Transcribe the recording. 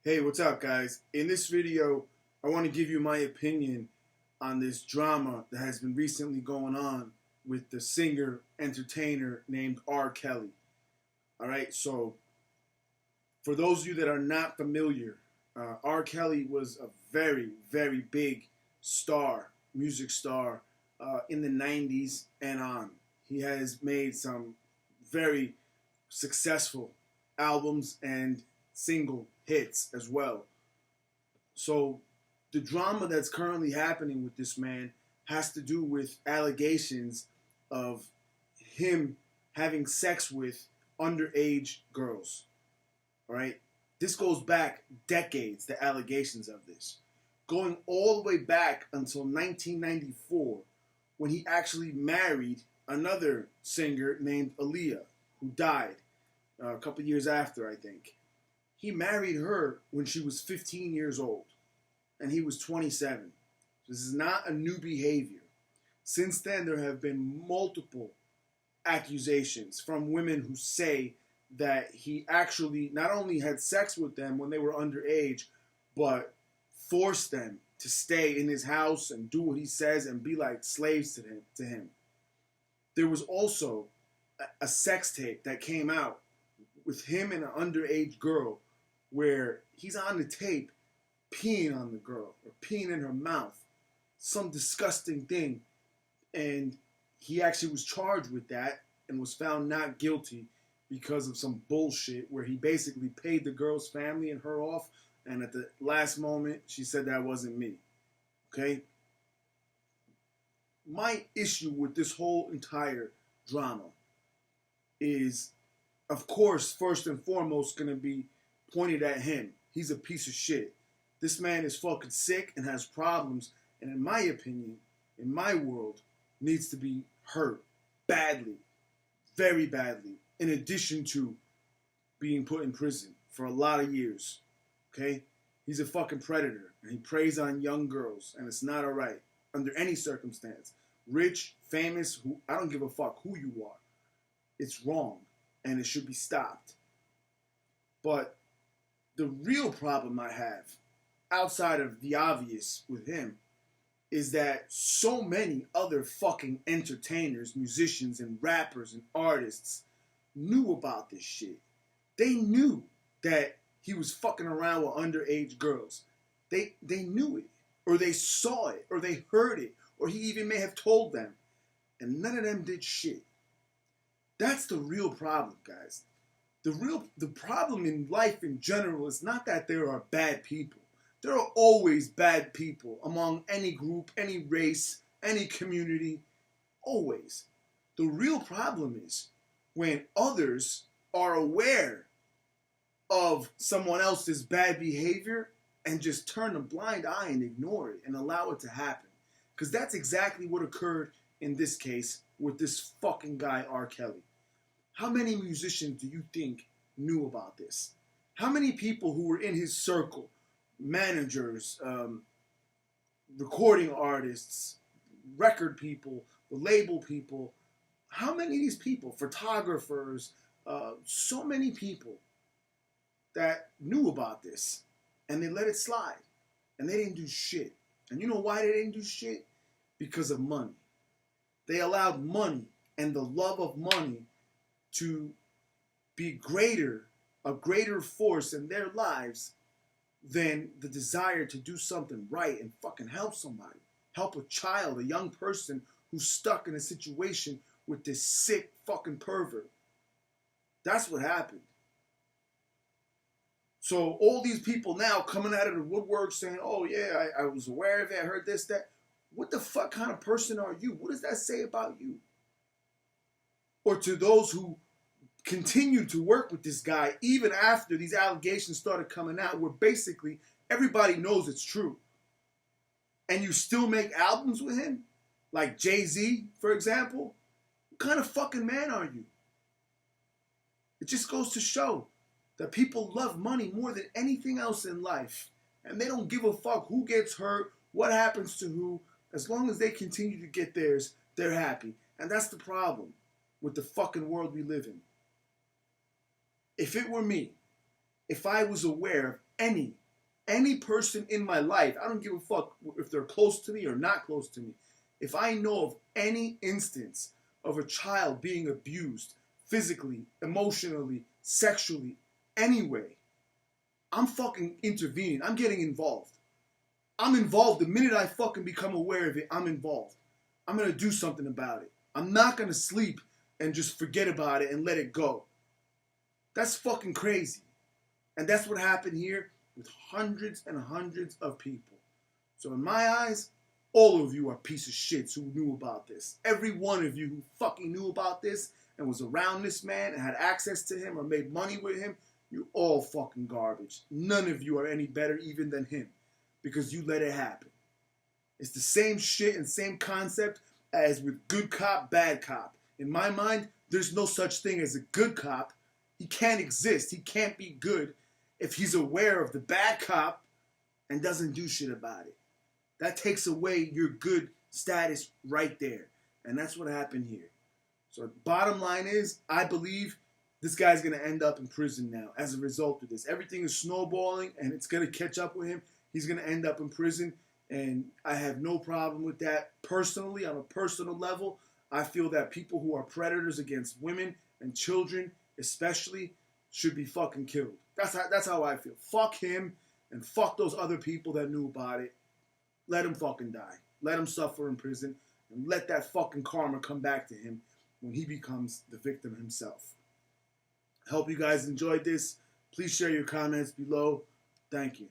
Hey, what's up, guys? In this video, I want to give you my opinion on this drama that has been recently going on with the singer entertainer named R. Kelly. All right, so for those of you that are not familiar, R. Kelly was a very, very big star, music star, in the 90s and on. He has made some very successful albums and single hits as well. So the drama that's currently happening with this man has to do with allegations of him having sex with underage girls. All right? This goes back decades, the allegations of this. Going all the way back until 1994, when he actually married another singer named Aaliyah, who died a couple years after, I think. He married her when she was 15 years old, and he was 27. This is not a new behavior. Since then, there have been multiple accusations from women who say that he actually not only had sex with them when they were underage, but forced them to stay in his house and do what he says and be like slaves to him. There was also a sex tape that came out with him and an underage girl where he's on the tape peeing on the girl or peeing in her mouth. Some disgusting thing. And he actually was charged with that and was found not guilty because of some bullshit where he basically paid the girl's family and her off, and at the last moment she said that wasn't me. Okay? My issue with this whole entire drama is, of course, first and foremost going to be pointed at him. He's a piece of shit. This man is fucking sick and has problems, and in my opinion, in my world, needs to be hurt badly, very badly, in addition to being put in prison for a lot of years. Okay? He's a fucking predator, and he preys on young girls, and it's not alright under any circumstance. Rich, famous, who I don't give a fuck who you are. It's wrong, and it should be stopped. But the real problem I have, outside of the obvious with him, is that so many other fucking entertainers, musicians, and rappers and artists knew about this shit. They knew that he was fucking around with underage girls. They knew it, or they saw it, or they heard it, or he even may have told them. And none of them did shit. That's the real problem, guys. The problem in life in general is not that there are bad people. There are always bad people among any group, any race, any community. Always. The real problem is when others are aware of someone else's bad behavior and just turn a blind eye and ignore it and allow it to happen. Because that's exactly what occurred in this case with this fucking guy, R. Kelly. How many musicians do you think knew about this? How many people who were in his circle, managers, recording artists, record people, the label people, how many of these people, photographers, so many people that knew about this and they let it slide and they didn't do shit. And you know why they didn't do shit? Because of money. They allowed money and the love of money to be a greater force in their lives than the desire to do something right and fucking help somebody. Help a child, a young person who's stuck in a situation with this sick fucking pervert. That's what happened. So all these people now coming out of the woodwork saying, oh yeah, I was aware of it, I heard this, that. What the fuck kind of person are you? What does that say about you? Or to those who continued to work with this guy even after these allegations started coming out, where basically everybody knows it's true, and you still make albums with him, like Jay-Z, for example. What kind of fucking man are you? It just goes to show that people love money more than anything else in life, and they don't give a fuck who gets hurt, what happens to who. As long as they continue to get theirs, they're happy. And that's the problem with the fucking world we live in. If it were me, if I was aware of any person in my life, I don't give a fuck if they're close to me or not close to me, if I know of any instance of a child being abused physically, emotionally, sexually, anyway, I'm fucking intervening. I'm getting involved. I'm involved. The minute I fucking become aware of it, I'm involved. I'm going to do something about it. I'm not going to sleep and just forget about it and let it go. That's fucking crazy. And that's what happened here with hundreds and hundreds of people. So in my eyes, all of you are piece of shits who knew about this. Every one of you who fucking knew about this and was around this man and had access to him or made money with him, you're all fucking garbage. None of you are any better even than him because you let it happen. It's the same shit and same concept as with good cop, bad cop. In my mind, there's no such thing as a good cop. He can't exist. He can't be good if he's aware of the bad cop and doesn't do shit about it. That takes away your good status right there. And that's what happened here. So bottom line is, I believe this guy's going to end up in prison now as a result of this. Everything is snowballing and it's going to catch up with him. He's going to end up in prison. And I have no problem with that personally. On a personal level, I feel that people who are predators against women and children especially should be fucking killed. That's how I feel. Fuck him and fuck those other people that knew about it. Let him fucking die. Let him suffer in prison and let that fucking karma come back to him when he becomes the victim himself. I hope you guys enjoyed this. Please share your comments below. Thank you.